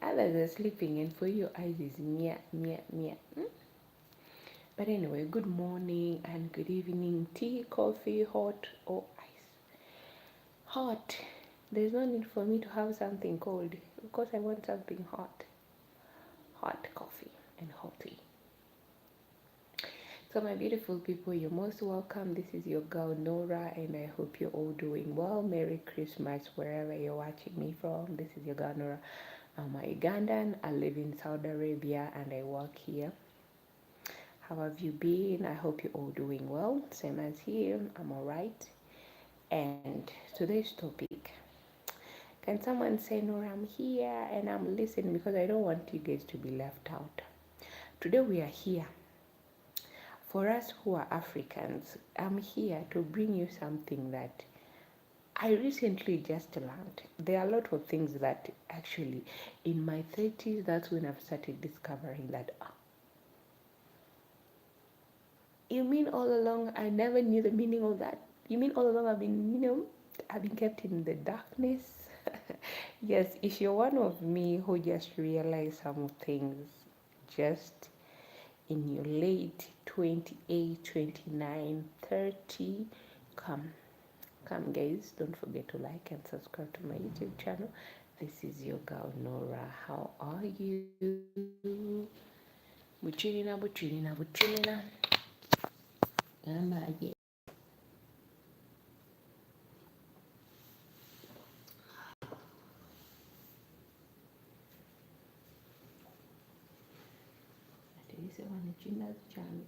Others are sleeping, and for your eyes is mia, mia, mia. But anyway, good morning and good evening. Tea, coffee, hot or ice? Hot. There's no need for me to have something cold because I want something hot. Hot coffee and hot tea. So my beautiful people, you're most welcome. This is your girl Nora, and I hope you're all doing well. Merry Christmas wherever you're watching me from. This is your girl Nora. I'm a Ugandan. I live in Saudi Arabia and I work here. How have you been? I hope you're all doing well. Same as here. I'm alright. And today's topic. Can someone say Nora, I'm here and I'm listening because I don't want you guys to be left out. Today we are here. For us who are Africans, I'm here to bring you something that I recently just learned. There are a lot of things that actually in my 30s, that's when I've started discovering that. You mean all along I never knew the meaning of that? You mean all along I've been kept in the darkness? Yes, if you're one of me who just realized some things just in your late 28, 29, 30, come. Come guys, don't forget to like and subscribe to my YouTube channel. This is your girl Nora. How are you? Buchilina, buchilina, buchilina. Gambaje. Atelise wanachina chani.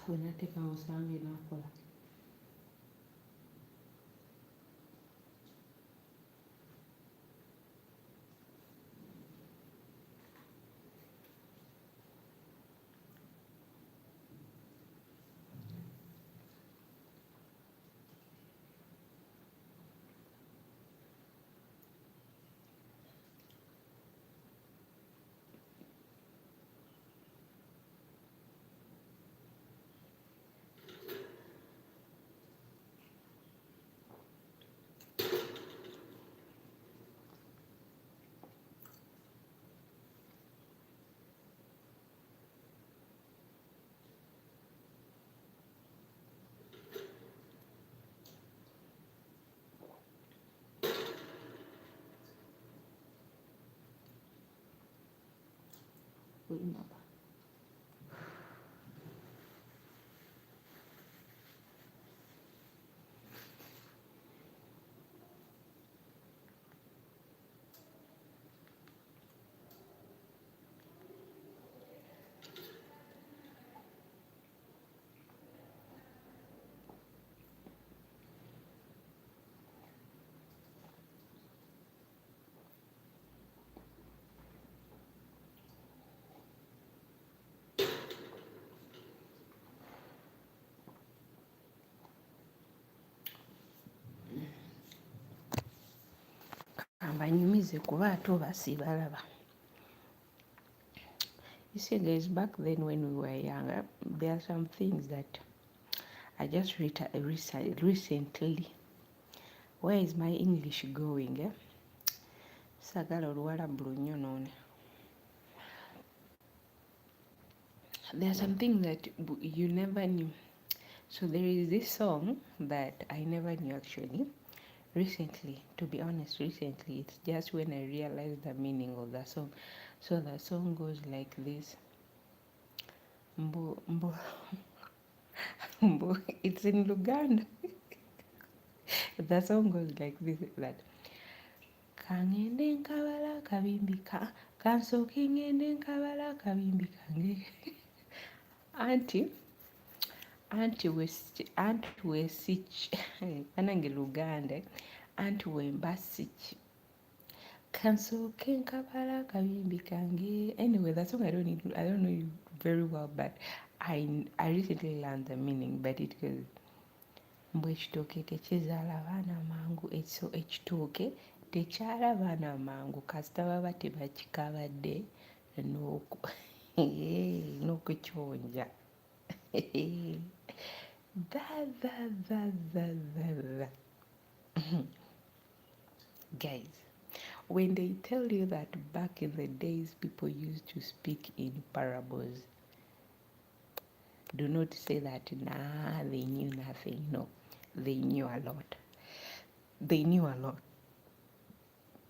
Unateka usange nakola. Uinaba. Ambanyumize kuba ate oba sibalaba. You see guys, back then when we were younger, there are some things that I just recently. Where is my English going? Sagala oluwalabu lunnyo noone. There are some things that you never knew. So there is this song that I never knew actually. Recently, to be honest, recently, it's just when I realized the meaning of the song. So the song goes like this. Mbo, mbo, mbo. It's in Luganda. The song goes like this, that kangende nkabala kabimbika kansoke ngende nkabala kabimbika nge anti anti wesich anange Luganda anti wembasich kansoke nkabala kabimbika nge. Anyway, that song I don't know it very well, but I recently learned the meaning, but it goes mbu ekitooke tekizaala baana mangu, ekitooke tekyala baana mangu kasita baba tebakikabadde n'okukyonja. That. Guys, when they tell you that back in the days people used to speak in parables, do not say that nah, they knew nothing. No, they knew a lot. They knew a lot.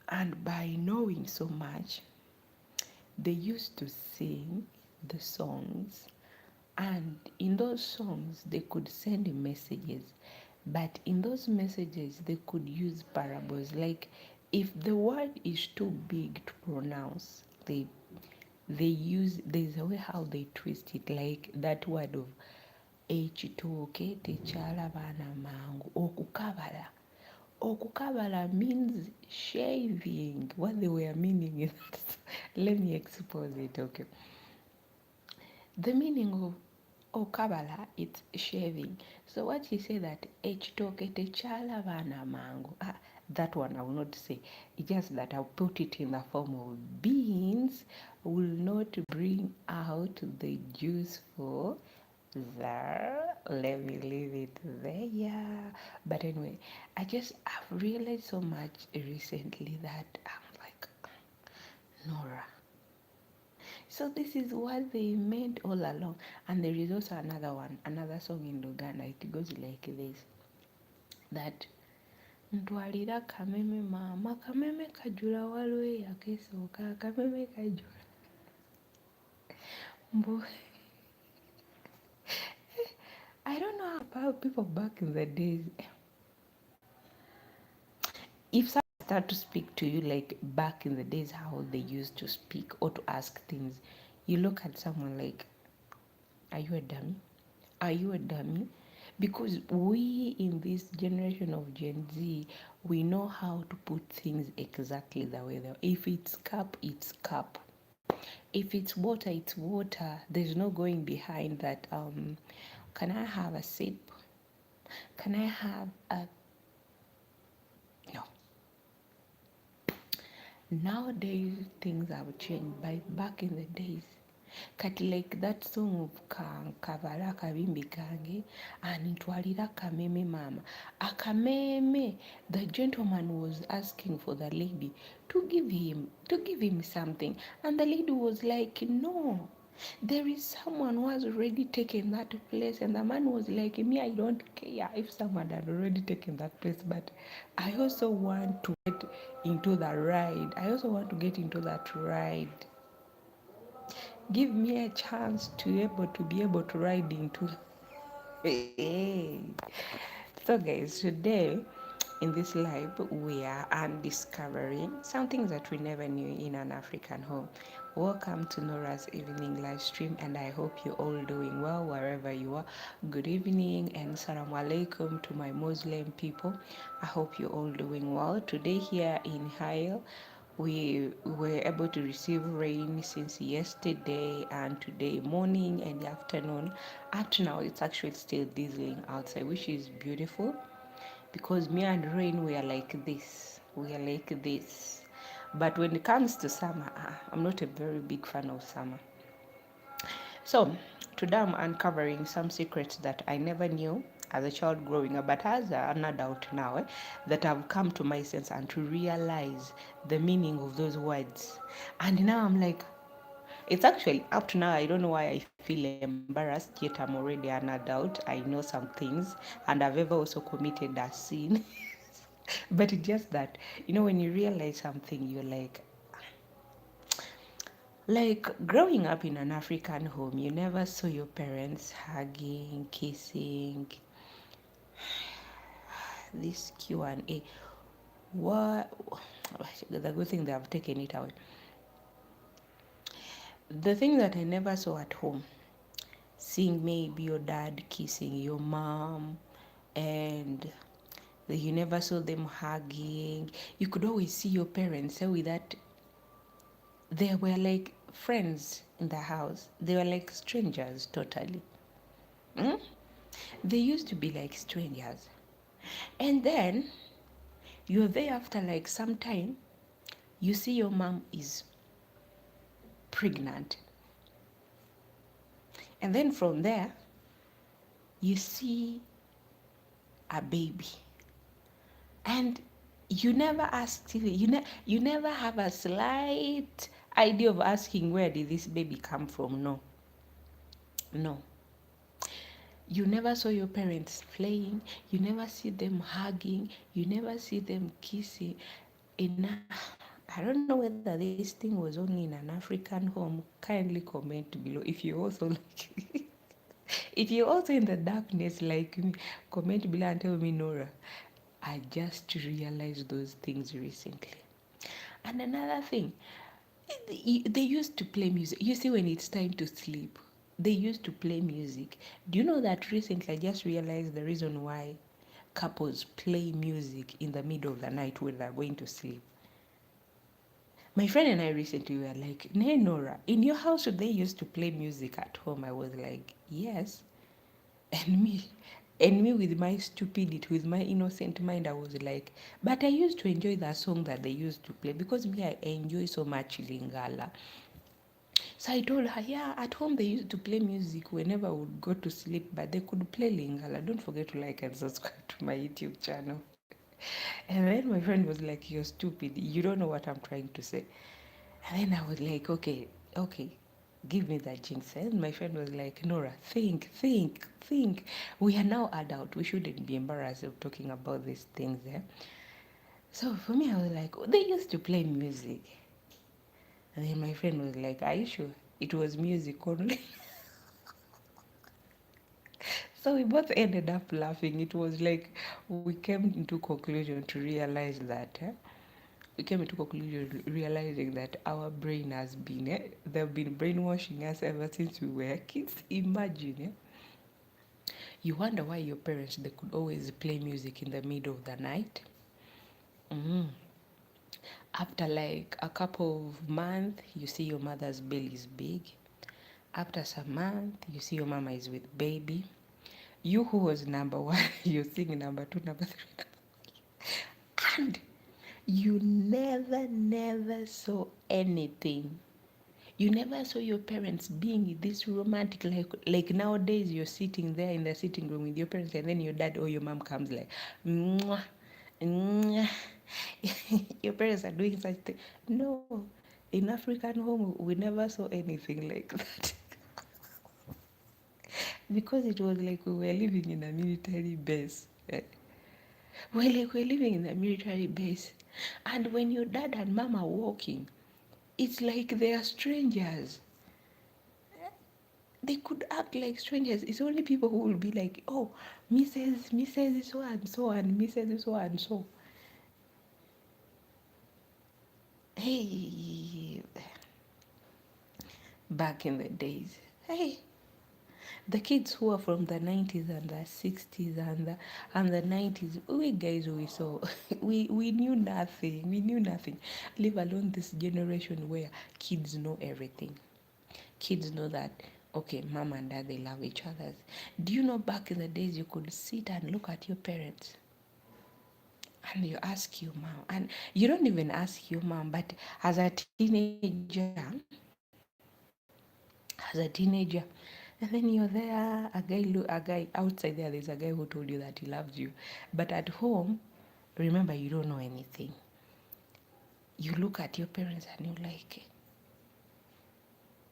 And by knowing so much, they used to sing the songs, and in those songs they could send messages, but in those messages they could use parables. Like if the word is too big to pronounce, there's a way how they twist it, like that word of ekitooke tekyala baana mangu, okukabala. Okukabala means shaving. What they were meaning is let me expose it, okay? The meaning of okabala, it's shaving. So what he said that ekitooke tekyala baana mangu. That one I will not say. It's just that I'll put it in the form of beans will not bring out the juice for there. Let me leave it there. But anyway, I've realized so much recently that I'm like, Nora. So this is what they meant all along. And there is also another song in Luganda. It goes like this. That ntwalira kameme mama, kameme kajula walwe yakesooka, kameme kajula. I don't know about people back in the days. If someone start to speak to you like back in the days how they used to speak or to ask things, you look at someone like, are you a dummy? Are you a dummy? Because we in this generation of Gen Z, we know how to put things exactly the way they are. If it's cup, it's cup. If it's water, it's water. There's no going behind that. Can I have a sip? Can I have a... No. Nowadays, things have changed. By back in the days, kati like that song of kavala kabimbi kange anintwalira kameme mama. Akameme, the gentleman was asking for the lady to give him something, and the lady was like, no, there is someone who has already taken that place. And the man was like, me, I don't care if someone had already taken that place, but I also want to get into the ride. I also want to get into that ride. Give me a chance to be able to ride into. So guys, today in this live we are undiscovering some things that we never knew in an African home. Welcome to Nora's evening live stream, and I hope you're all doing well wherever you are. Good evening and salam alaikum to my Muslim people. I hope you're all doing well. Today here in Hail, we were able to receive rain since yesterday and today morning and afternoon. Up to now, it's actually still drizzling outside, which is beautiful, because me and rain, we are like this. We are like this. But when it comes to summer, I'm not a very big fan of summer. So today I'm uncovering some secrets that I never knew as a child growing up, but as an adult now, that I've come to my sense and to realize the meaning of those words. And now I'm like, It's actually up to now, I don't know why I feel embarrassed, yet I'm already an adult. I know some things, and I've ever also committed a sin. But it's just that, when you realize something, you're like growing up in an African home, you never saw your parents hugging, kissing, this Q&A. What? The good thing they have taken it away. The thing that I never saw at home, seeing maybe your dad kissing your mom, and you never saw them hugging. You could always see your parents with that. They were like friends in the house. They were like strangers totally. Mm? They used to be like strangers. And then you're there after like some time, you see your mom is pregnant. And then from there, you see a baby. And you never asked, you never have a slight idea of asking where did this baby come from. No. No. You never saw your parents playing, you never see them hugging, you never see them kissing. I don't know whether this thing was only in an African home. Kindly comment below if you also like if you're also in the darkness like me. Comment below and tell me, Nora, I just realized those things recently. And another thing, they used to play music. You see, when it's time to sleep, they used to play music. Do you know that recently I just realized the reason why couples play music in the middle of the night when they're going to sleep? My friend and I recently were like, "Nay, Nora, in your house, they used to play music at home?" I was like, "Yes." And me with my stupidity, with my innocent mind, I was like, but I used to enjoy that song that they used to play because me, I enjoy so much Lingala. So I told her, yeah, at home they used to play music whenever I would go to sleep, but they could play Lingala. Don't forget to like and subscribe to my YouTube channel. And then my friend was like, you're stupid. You don't know what I'm trying to say. And then I was like, okay, give me that jinx. And my friend was like, Nora, think. We are now adult. We shouldn't be embarrassed of talking about these things. Eh? So for me, I was like, oh, they used to play music. And then my friend was like, are you sure? It was music only. So we both ended up laughing. It was like we came into conclusion to realize that we came into conclusion realizing that our brain has been they've been brainwashing us ever since we were kids. Imagine you wonder why your parents they could always play music in the middle of the night. mm After like a couple of months, you see your mother's belly is big. After some month, you see your mama is with baby. You who was number one, you're seeing number two, number three, and you never saw anything. You never saw your parents being this romantic, like nowadays you're sitting there in the sitting room with your parents and then your dad or your mom comes like, mwah, mwah. Your parents are doing such thing. No, in African home we never saw anything like that. Because it was like we were living in a military base. We're living in a military base. And when your dad and mom are walking, it's like they are strangers. They could act like strangers. It's only people who will be like, oh, Mrs. so and so and Mrs. so and so. Hey, back in the days. Hey, the kids who are from the 90s and the 60s and the 90s, we guys we saw, we knew nothing. We knew nothing. Leave alone this generation where kids know everything. Kids know that, okay, mom and dad, they love each other. Do you know back in the days you could sit and look at your parents and you ask your mom, and you don't even ask your mom, but as a teenager, and then you're there, a guy outside there, there's a guy who told you that he loves you, but at home, remember, you don't know anything. You look at your parents and you're like,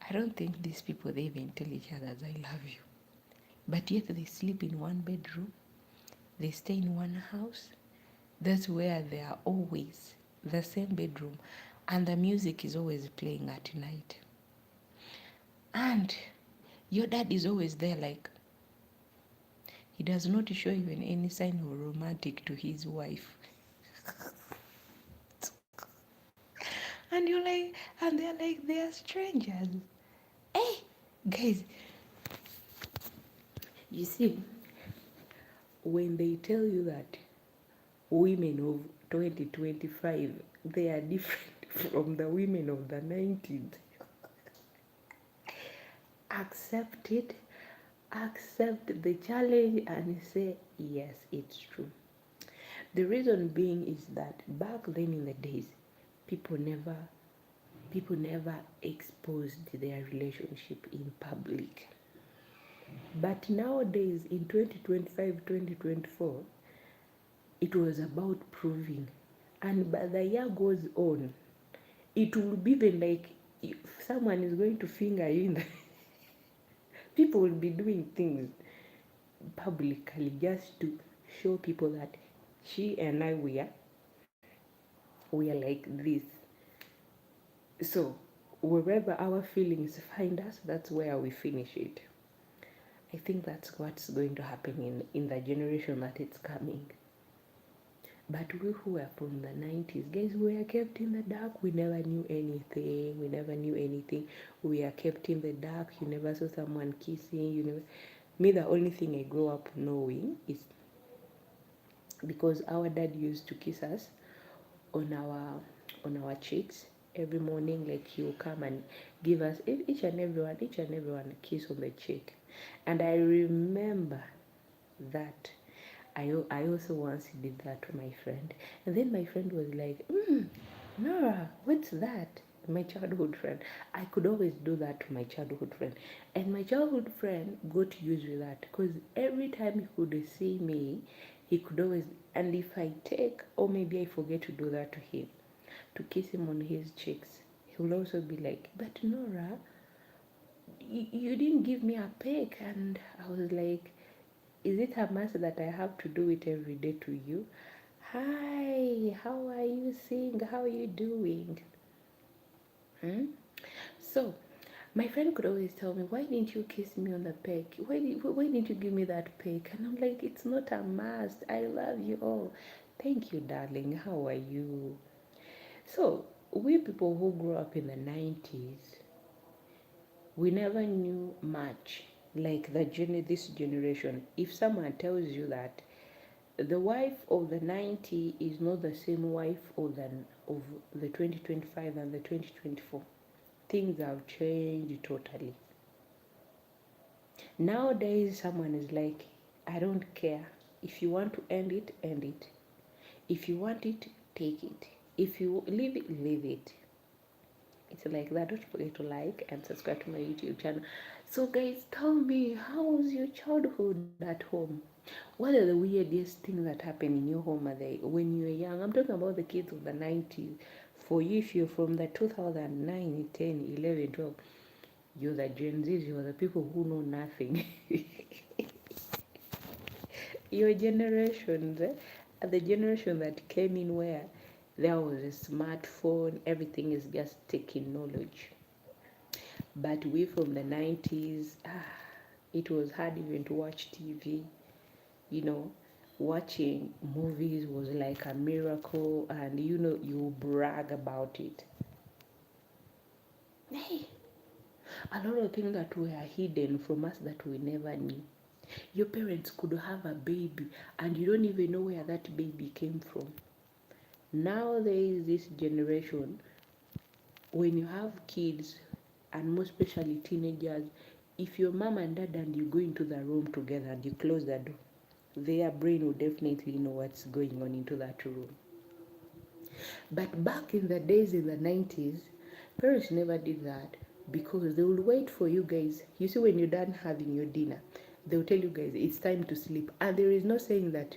I don't think these people, they even tell each other, I love you. But yet they sleep in one bedroom, they stay in one house. That's where they are always, the same bedroom, and the music is always playing at night. And your dad is always there, like, he does not show even any sign of romantic to his wife. And you're like, and they're like, they are strangers. Hey, guys, you see, when they tell you that women of 2025, they are different from the women of the 90s, accept it, accept the challenge, and say, yes, it's true. The reason being is that back then in the days, people never people never exposed their relationship in public. But nowadays, in 2025, 2024, it was about proving. And by the year goes on, it will be even like if someone is going to finger you in the people will be doing things publicly just to show people that she and I we are like this. So wherever our feelings find us, that's where we finish it. I think that's what's going to happen in the generation that it's coming. But we who were from the 90s, guys, we were kept in the dark. We never knew anything. We never knew anything. We are kept in the dark. You never saw someone kissing. You never. Me, the only thing I grew up knowing is because our dad used to kiss us on our cheeks every morning. Like he will come and give us each and everyone a kiss on the cheek. And I remember that I also once did that to my friend, and then my friend was like, Nora, what's that? My childhood friend. I could always do that to my childhood friend, and my childhood friend got used to that because every time he could see me, he could always, and if I take or maybe I forget to do that to him, to kiss him on his cheeks, he will also be like, but Nora, you didn't give me a peck. And I was like, is it a must that I have to do it every day to you? Hi, how are you seeing? How are you doing? So, my friend could always tell me, why didn't you kiss me on the peck? Why didn't you give me that peck? And I'm like, it's not a must. I love you all. Thank you, darling. How are you? So, we people who grew up in the 90s, we never knew much like this generation. If someone tells you that the wife of the 90 is not the same wife of the 2025 and the 2024, things have changed totally. Nowadays someone is like, I don't care. If you want to end it, end it. If you want it, take it. If you leave it, leave it. It's like that. Don't forget to like and subscribe to my YouTube channel. So guys, tell me, how was your childhood at home? What are the weirdest things that happen in your home when you were young? I'm talking about the kids of the 90s. For you, if you're from the 2009, 10, 11, 12, you're the Gen Zs, you're the people who know nothing. Your generations, the generation that came in where there was a smartphone, everything is just taking knowledge. But we from the 90s, it was hard even to watch TV. You know, watching movies was like a miracle, and you brag about it. Hey, a lot of things that were hidden from us that we never knew. Your parents could have a baby and you don't even know where that baby came from. Now there is this generation, when you have kids, and most especially teenagers, if your mom and dad and you go into the room together and you close the door, their brain will definitely know what's going on into that room. But back in the days in the 90s, parents never did that because they will wait for you guys. You see, when you're done having your dinner, they'll tell you guys it's time to sleep. And there is no saying that,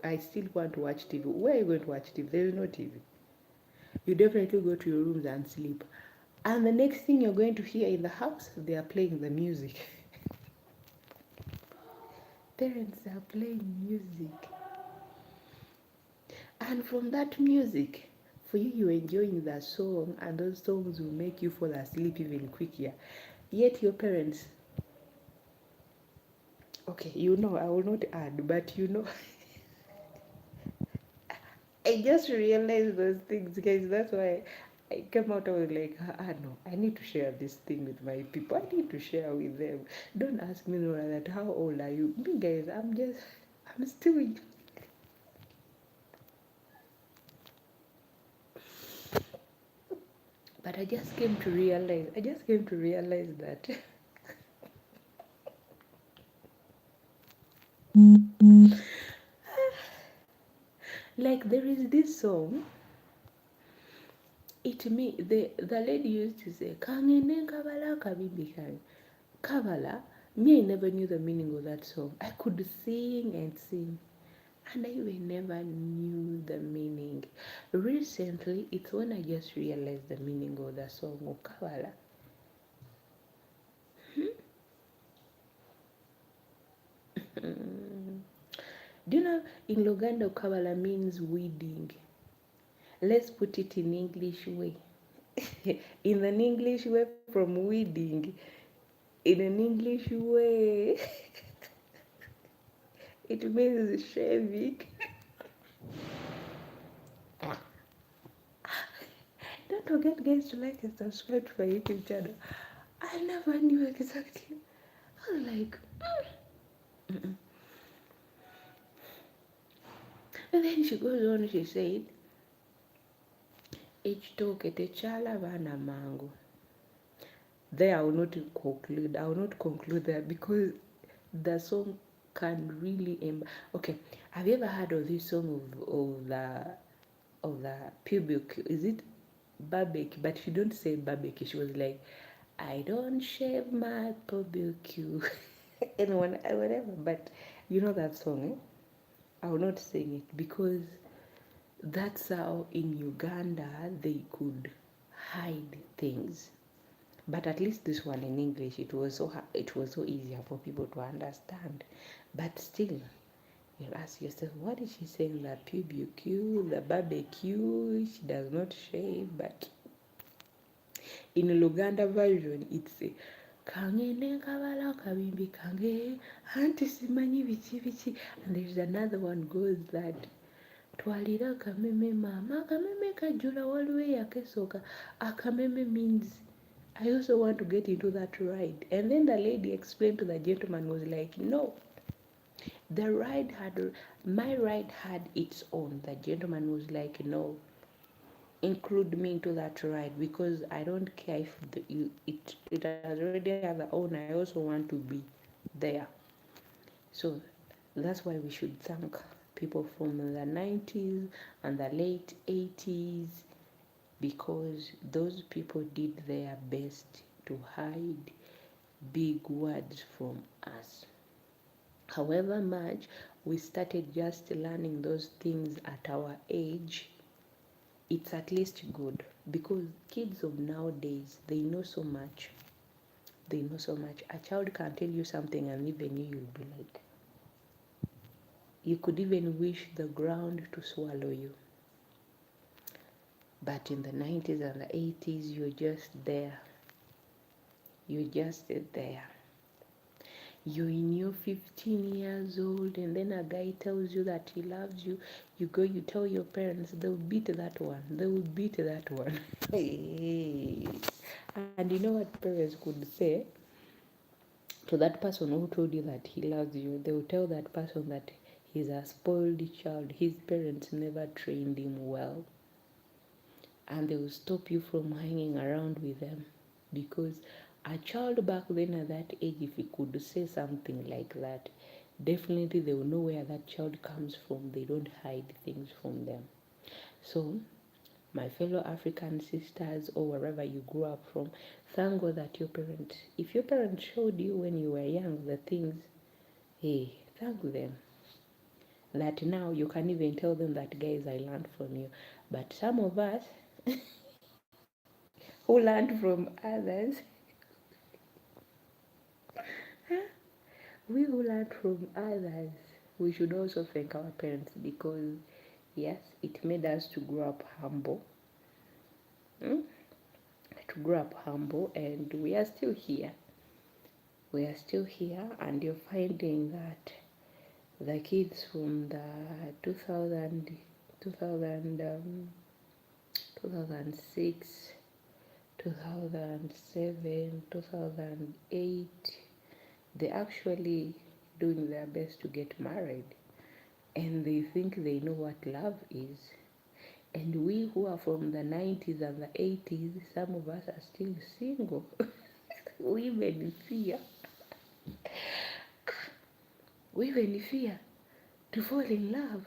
I still want to watch TV. Where are you going to watch TV? There is no TV. You definitely go to your rooms and sleep. And the next thing you're going to hear in the house, they are playing the music. Parents are playing music. And from that music, for you, you're enjoying that song, and those songs will make you fall asleep even quicker. Yet your parents, okay, I will not add, but I just realized those things, guys. That's why I came out. I was like, no, I need to share this thing with my people. I need to share with them. Don't ask me, Nora, that how old are you? Me, guys, I'm still. But I just came to realize that. Like there is this song. The lady used to say, Kangene Kabala Kabimbi Kang. Kabala, me, I never knew the meaning of that song. I could sing and sing, and I even never knew the meaning. Recently, it's when I just realized the meaning of the song of Kabala. Do you know in Luganda, Kabala means weeding? Let's put it in English way. In an English way from weeding, in an English way, it means shaving. Don't forget, guys, to like and subscribe to my YouTube channel. I never knew exactly. I was like, mm-mm. And then she goes on, she said, Ekitooke tekyala baana mangu. There I will not conclude. I will not conclude there because the song can really okay. Have you ever heard of this song of the pubic? Is it barbecue? But she don't say barbecue. She was like, I don't shave my pubic. And whatever. But you know that song, eh? I will not sing it because that's how in Uganda they could hide things. But at least this one in English, it was so easier for people to understand. But still, you ask yourself, what is she saying? The pubic, the barbecue, she does not shave. But in Luganda version, it's kange nekabala kabimbi kange anti simanyi biki biki. And there's another one goes that twalira kameme mama kameme kajula waliwo eyakesooka. Akameme means I also want to get into that ride. And then the lady explained to the gentleman, was like, no, my ride had its own. The gentleman was like, no, include me into that ride because I don't care if it has already have a own. I also want to be there. So that's why we should thank people from the 90s and the late 80s because those people did their best to hide big words from us. However much we started just learning those things at our age, it's at least good because kids of nowadays, they know so much. They know so much. A child can tell you something and even you'll be like, you could even wish the ground to swallow you. But in the 90s and the 80s, you're just there. You're just there. You're in your 15 years old and then a guy tells you that he loves you. You go, you tell your parents, they'll beat that one. They will beat that one. And you know what parents could say to that person who told you that he loves you? They will tell that person that he's a spoiled child. His parents never trained him well. And they will stop you from hanging around with them because a child back then at that age, if he could say something like that, definitely they will know where that child comes from. They don't hide things from them. So my fellow African sisters or wherever you grew up from, thank God that if your parents showed you when you were young the things, hey, thank them that now you can even tell them that, guys, I learned from you. But some of us who learned from others. We who learn from others, we should also thank our parents because, yes, it made us to grow up humble. Hmm? To grow up humble, and we are still here. We are still here, and you're finding that the kids from the 2000, 2000 2006, 2007, 2008, they actually doing their best to get married, and they think they know what love is. And we who are from the 90s and the 80s, some of us are still single. We even fear, we even fear to fall in love.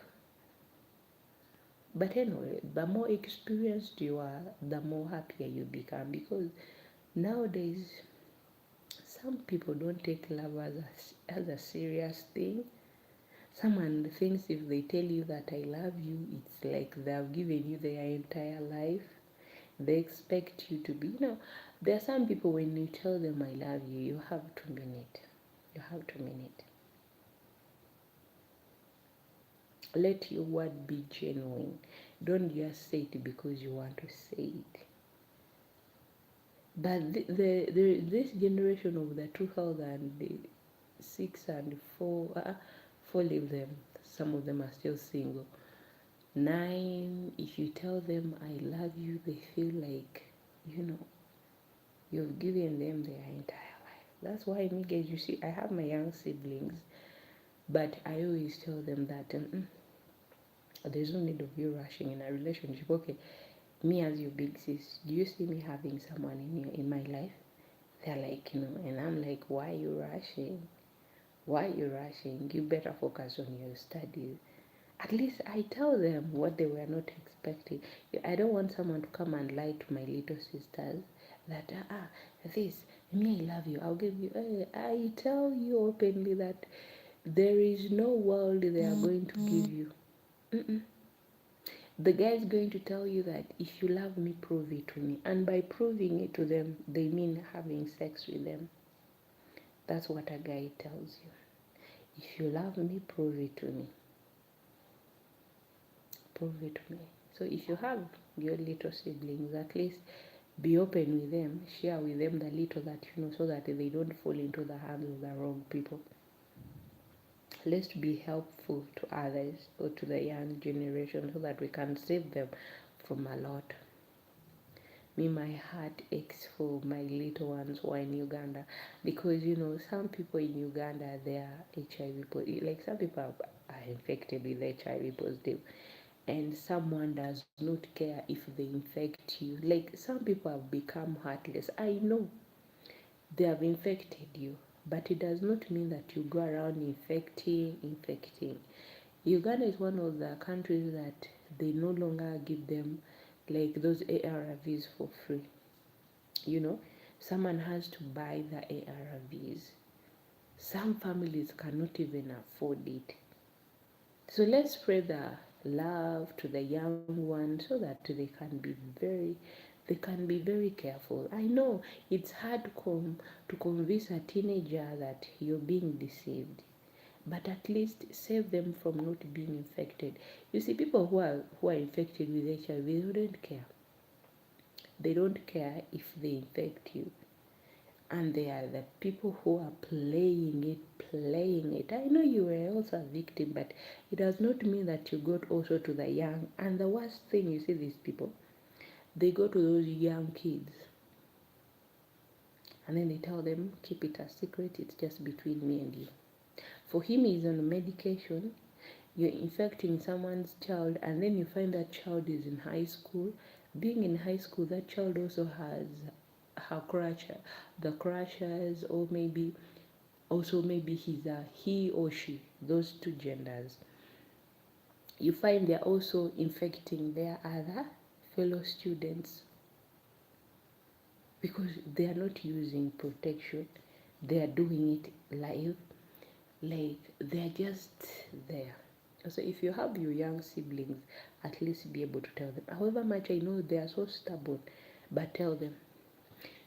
But anyway, the more experienced you are, the more happier you become, because nowadays some people don't take love as a serious thing. Someone thinks if they tell you that I love you, it's like they've given you their entire life. They expect you to be, there are some people when you tell them I love you, you have to mean it. You have to mean it. Let your word be genuine. Don't just say it because you want to say it. But this generation of the 2006 and 4, four of them, some of them are still single. 9, if you tell them I love you, they feel like, you've given them their entire life. That's why me guys, you see, I have my young siblings, but I always tell them that there's no need of you rushing in a relationship. Okay, me as your big sis, do you see me having someone in my life? They're like, and I'm like, why are you rushing? Why are you rushing? You better focus on your studies. At least I tell them what they were not expecting. I don't want someone to come and lie to my little sisters that, this, me, I love you, I'll give you. I tell you openly that there is no world they are going to give you. Mm-mm. The guy is going to tell you that if you love me, prove it to me. And by proving it to them, they mean having sex with them. That's what a guy tells you. If you love me, prove it to me. Prove it to me. So if you have your little siblings, at least be open with them, share with them the little that you know, so that they don't fall into the hands of the wrong people. Let's be helpful to others or to the young generation so that we can save them from a lot. Me, my heart aches for my little ones who are in Uganda, because some people in Uganda, they are HIV positive. Like some people are infected with HIV positive, and someone does not care if they infect you. Like some people have become heartless. I know they have infected you, but it does not mean that you go around infecting. Uganda is one of the countries that they no longer give them like those ARVs for free. Someone has to buy the ARVs. Some families cannot even afford it. So let's spread the love to the young ones so that they can be very careful. I know it's hard to convince a teenager that you're being deceived, but at least save them from not being infected. You see, people who are infected with HIV, they don't care. They don't care if they infect you. And they are the people who are playing it. I know you were also a victim, but it does not mean that you got also to the young. And the worst thing, you see, these people, they go to those young kids and then they tell them, keep it a secret, it's just between me and you. For him, he's on medication, you're infecting someone's child, and then you find that child is in high school. Being in high school, that child also has her the crushes, or maybe also maybe he's a he or she, those two genders. You find they're also infecting their other fellow students because they are not using protection. They are doing it live, like they're just there. So if you have your young siblings, at least be able to tell them. However much I know they are so stubborn, but tell them,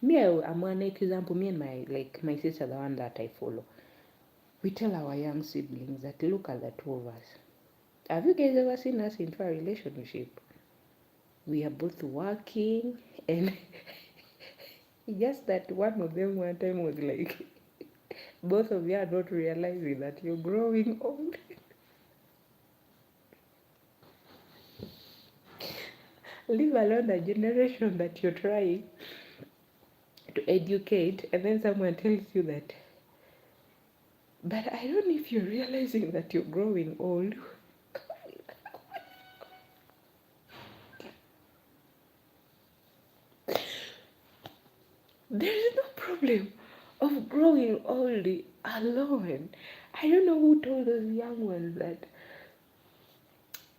I'm an example. Me and my sister, the one that I follow, we tell our young siblings that look at the two of us. Have you guys ever seen us into a relationship? We are both working, and just that one of them one time was like, both of you are not realizing that you're growing old. Leave alone the generation that you're trying to educate, and then someone tells you that, but I don't know if you're realizing that you're growing old. There is no problem of growing old alone. I don't know who told those young ones that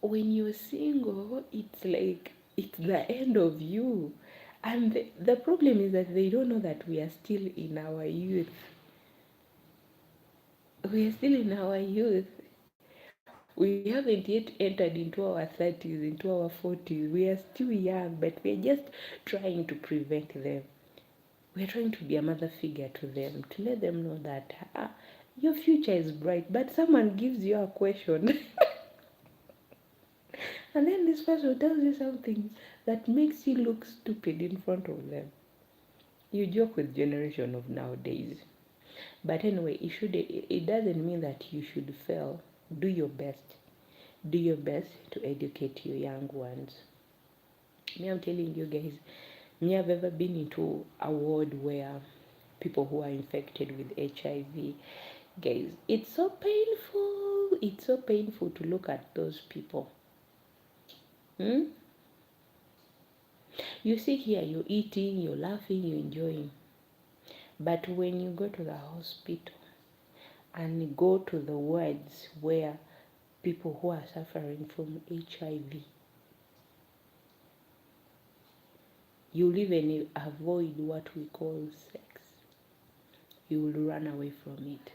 when you're single, it's like it's the end of you. And the problem is that they don't know that we are still in our youth. We are still in our youth. We haven't yet entered into our 30s, into our 40s. We are still young, but we are just trying to prevent them. We are trying to be a mother figure to them, to let them know that your future is bright. But someone gives you a question, and then this person tells you something that makes you look stupid in front of them. You joke with generation of nowadays. But anyway, it doesn't mean that you should fail. Do your best. Do your best to educate your young ones. Me, I'm telling you guys, me, I've ever been into a world where people who are infected with HIV, guys, it's so painful. It's so painful to look at those people. Hmm? You sit here, you're eating, you're laughing, you're enjoying. But when you go to the hospital and go to the wards where people who are suffering from HIV, you'll even avoid what we call sex. You will run away from it.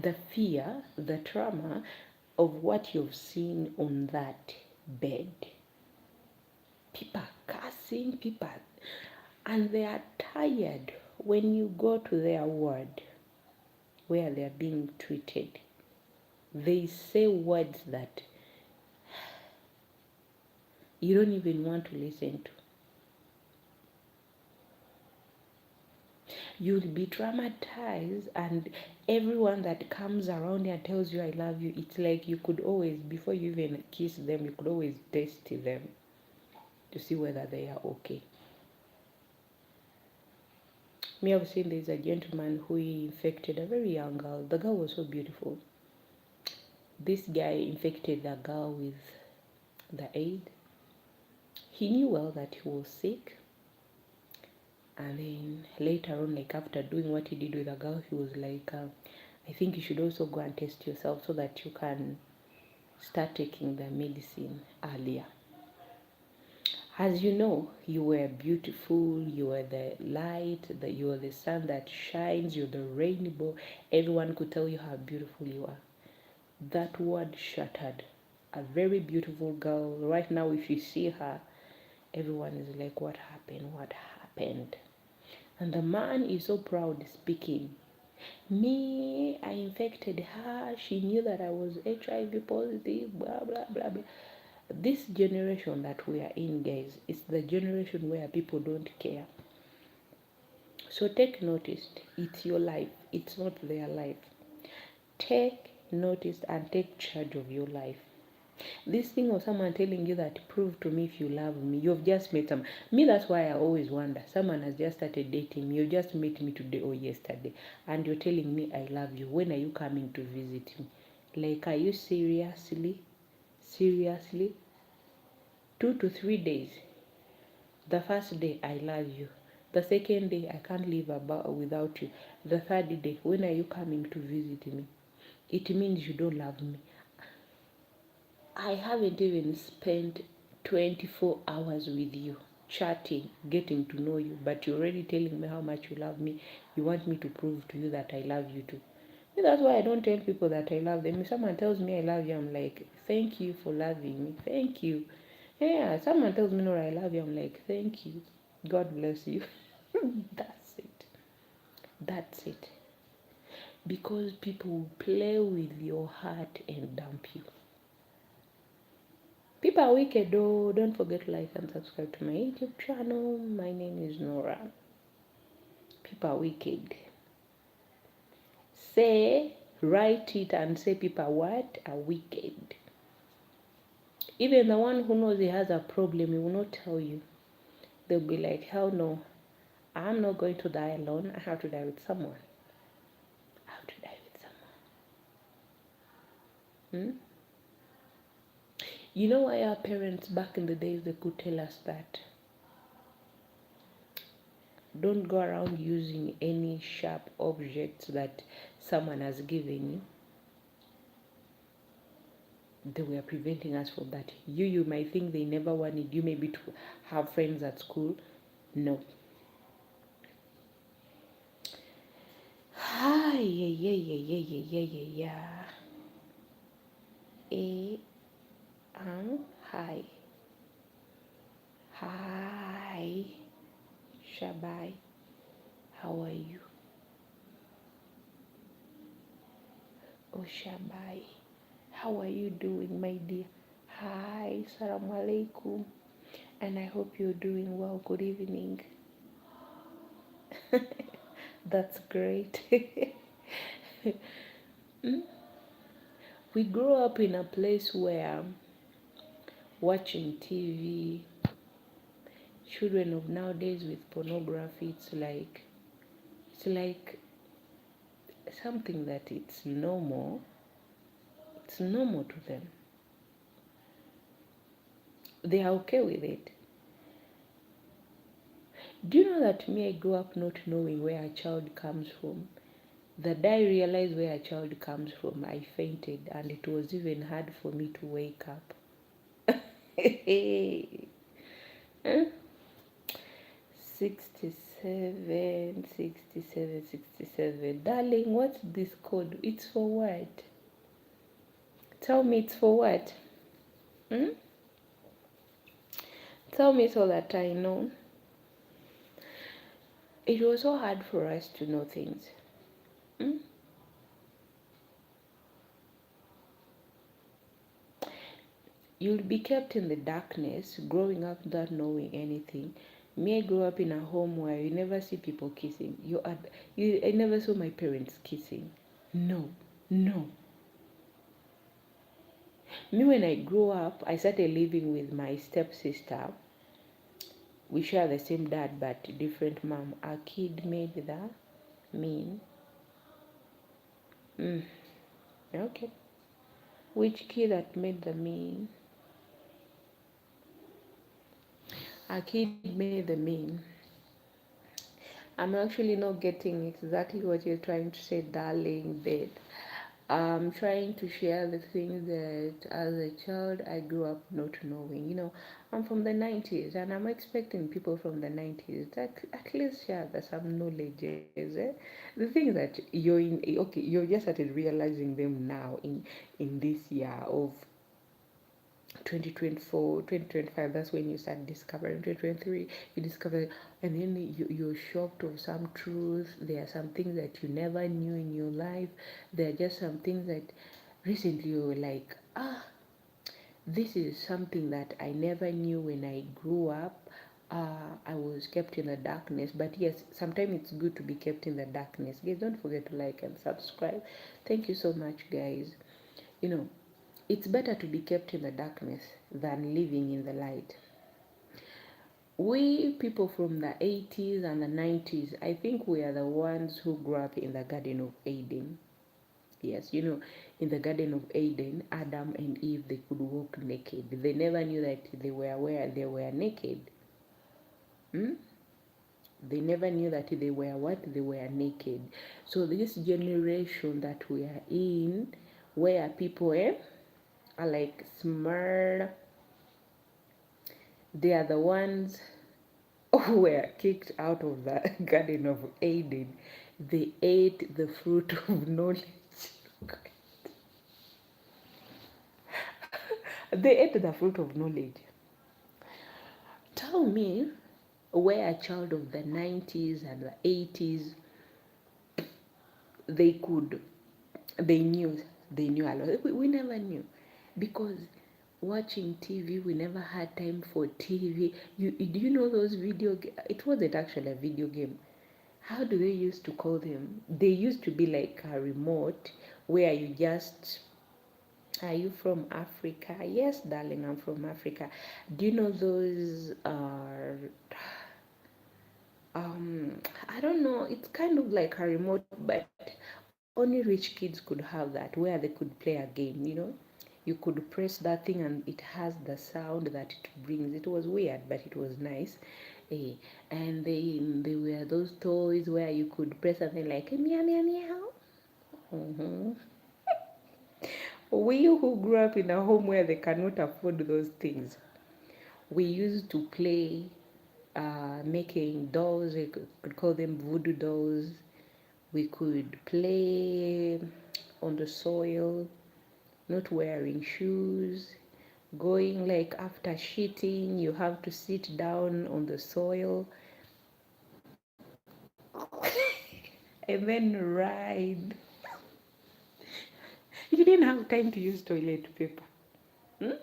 The fear, the trauma of what you've seen on that bed. People are cursing, and they are tired when you go to their ward where they are being treated. They say words that you don't even want to listen to. You'll be traumatized, and everyone that comes around you and tells you I love you, it's like you could always, before you even kiss them, you could always test them to see whether they are okay. Me, I've seen there's a gentleman who infected a very young girl. The girl was so beautiful. This guy infected the girl with the AIDS. He knew well that he was sick, and then later on, like after doing what he did with the girl, he was like, I think you should also go and test yourself so that you can start taking the medicine earlier. As you know, you were beautiful, you were the light, you were the sun that shines, you're the rainbow. Everyone could tell you how beautiful you are. That word shattered. A very beautiful girl. Right now, if you see her, everyone is like, what happened? What happened? And the man is so proud speaking. Me, I infected her. She knew that I was HIV positive, blah, blah, blah, blah. This generation that we are in, guys, is the generation where people don't care. So take notice. It's your life. It's not their life. Take notice and take charge of your life. This thing of someone telling you that prove to me if you love me, you've just met some me. That's why I always wonder. Someone has just started dating me. You just met me today or yesterday, and you're telling me I love you. When are you coming to visit me? Like, are you seriously? 2 to 3 days. The first day, I love you. The second day, I can't live without you. The third day, when are you coming to visit me? It means you don't love me. I haven't even spent 24 hours with you, chatting, getting to know you, but you're already telling me how much you love me. You want me to prove to you that I love you too. That's why I don't tell people that I love them. If someone tells me I love you, I'm like, thank you for loving me. Thank you. Yeah, someone tells me, Nora, I love you. I'm like, thank you. God bless you. That's it. That's it. Because people will play with your heart and dump you. People are wicked though. Don't forget to like and subscribe to my YouTube channel. My name is Nora. People are wicked. Say, write it and say people are what? Are wicked. Even the one who knows he has a problem, he will not tell you. They'll be like, hell no, I'm not going to die alone. I have to die with someone. I have to die with someone. You know why our parents back in the days they could tell us that don't go around using any sharp objects that someone has given you? They were preventing us from that. You might think they never wanted you maybe to have friends at school. No. Hi, yeah. A hi. Hi. Shabai. How are you? Oh Shabai. How are you doing, my dear? Hi, Assalamu alaikum. And I hope you're doing well. Good evening. That's great. We grew up in a place where watching TV, children of nowadays with pornography, it's like something that it's normal. It's normal to them. They are okay with it. Do you know that me, I grew up not knowing where a child comes from? The day I realized where a child comes from, I fainted, and it was even hard for me to wake up. Huh? 67, 67, 67. Darling, what's this code? It's for what? Tell me it's for what? Hmm? Tell me so that I know. It was so hard for us to know things. Hmm? You'll be kept in the darkness, growing up without knowing anything. Me, I grew up in a home where you never see people kissing. I never saw my parents kissing. No, no. Me, when I grew up, I started living with my stepsister. We share the same dad but different mom. Our kid made the mean. Okay. Which kid that made the mean? Our kid made the mean. I'm actually not getting exactly what you're trying to say, darling, but I'm trying to share the things that as a child I grew up not knowing. I'm from the 90s and I'm expecting people from the 90s that at least share some knowledges. The things that you're just started realizing them now in this year of 2024, 2025. That's when you start discovering. 2023 you discover, and then you're shocked of some truth. There are some things that you never knew in your life. There are just some things that recently you were like, this is something that I never knew when I grew up. I was kept in the darkness. But yes, sometimes it's good to be kept in the darkness. Guys, don't forget to like and subscribe. Thank you so much, guys. It's better to be kept in the darkness than living in the light. We people from the 80s and the 90s, I think we are the ones who grew up in the Garden of Eden. Yes, in the Garden of Eden, Adam and Eve, they could walk naked. They never knew that they were naked. Hmm? They never knew that they were what? They were naked. So this generation that we are in, where people are like smart, they are the ones who were kicked out of the Garden of Eden. They ate the fruit of knowledge. They ate the fruit of knowledge. tell me where a child of the 90s and the 80s, they could, they knew, they knew a lot. We never knew, because watching TV, we never had time for TV. Do you know those it wasn't actually a video game. How do they used to call them? They used to be like a remote where you just, are you from Africa? Yes, darling, I'm from Africa. Do you know those are I don't know, it's kind of like a remote, but only rich kids could have that, where they could play a game. You could press that thing and it has the sound that it brings. It was weird, but it was nice. eh, and they were those toys where you could press something like meow meow meow. Mm-hmm. We who grew up in a home where they cannot afford those things, we used to play making dolls. We could call them voodoo dolls. We could play on the soil, not wearing shoes, going like after shitting, you have to sit down on the soil and then ride. You didn't have time to use toilet paper. Hmm?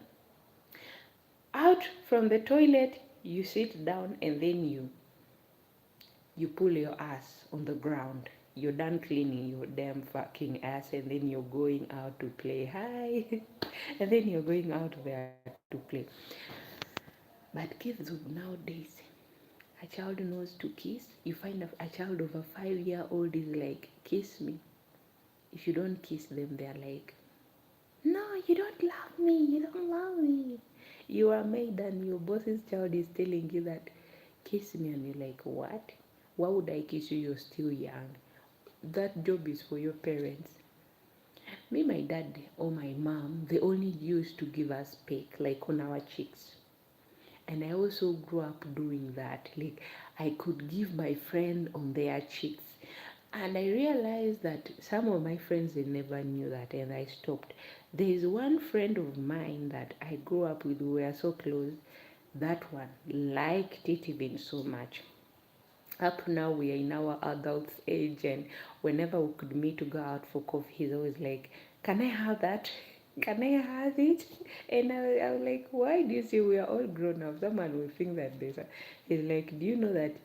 Out from the toilet, you sit down and then you pull your ass on the ground. You're done cleaning your damn fucking ass, and then you're going out to play. Hi. And then you're going out there to play. But kids of nowadays, a child knows to kiss. You find a child of a 5-year-old is like, kiss me. If you don't kiss them, they're like, no, you don't love me. You don't love me. You are made, and your boss's child is telling you that, kiss me, and you're like, what? Why would I kiss you? You're still young. That job is for your parents. Me, my dad or my mom, they only used to give us peck, like on our cheeks. And I also grew up doing that. Like, I could give my friend on their cheeks. And I realized that some of my friends, they never knew that, and I stopped. There is one friend of mine that I grew up with, we were so close. That one liked it even so much. Up now, we are in our adult age, and whenever we could meet to go out for coffee, he's always like, can I have that? Can I have it? And I was like, why do you see we are all grown up? Someone will think that he's like, do you know that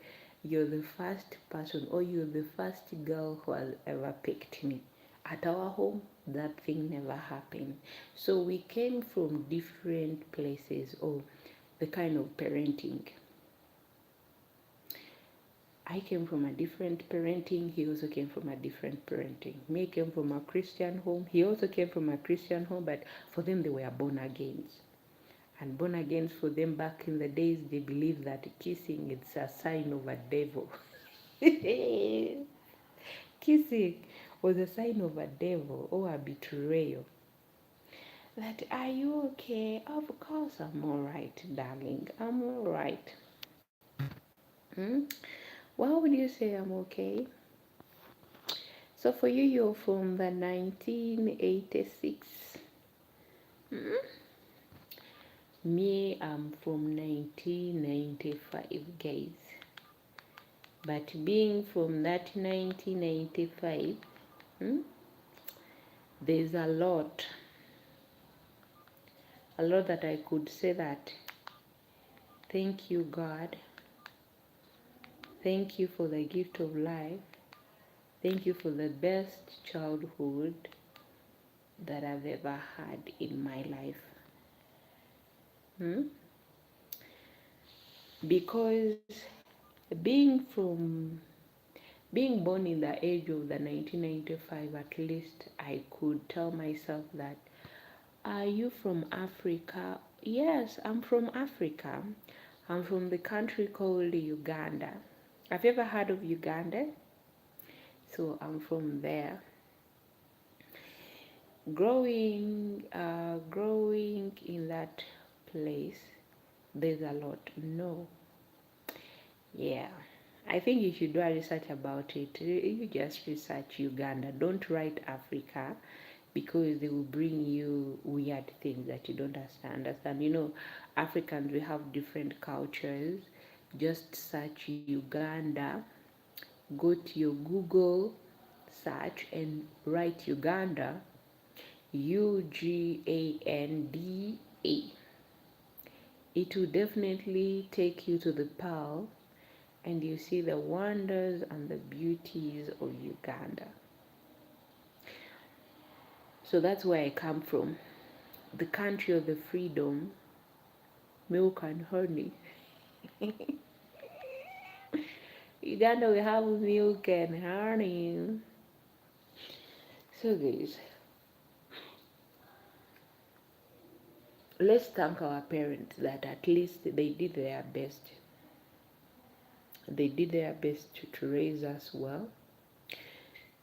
you're the first person, or you're the first girl who has ever picked me? At our home, that thing never happened. So we came from different places, or the kind of parenting. I came from a different parenting. He also came from a different parenting. Me came from a Christian home. He also came from a Christian home, but for them, they were born agains. And born agains, for them back in the days, they believed that kissing is a sign of a devil. Kissing was a sign of a devil or a betrayal. That, are you okay? Of course I'm alright, darling. I'm alright. Hmm? Why would you say I'm okay? So for you, you're from the 1986. Hmm? Me, I'm from 1995, guys. But being from that 1995, hmm, there's a lot that I could say that, thank you, God. Thank you for the gift of life. Thank you for the best childhood that I've ever had in my life. Hmm? Because being from being born in the age of the 1995, at least I could tell myself that, are you from Africa? Yes, I'm from Africa. I'm from the country called Uganda. Have you ever heard of Uganda? So I'm from there. Growing in that place, there's a lot. No, yeah. I think you should do a research about it. You just research Uganda. Don't write Africa. because they will bring you weird things that you don't understand. Africans, we have different cultures. Just search Uganda, go to your Google search and write Uganda, Uganda. It will definitely take you to the pearl, and you see the wonders and the beauties of Uganda. So that's where I come from, the country of the freedom, milk and honey. Uganda, we have milk and honey. So guys, let's thank our parents that at least they did their best. They did their best to raise us well.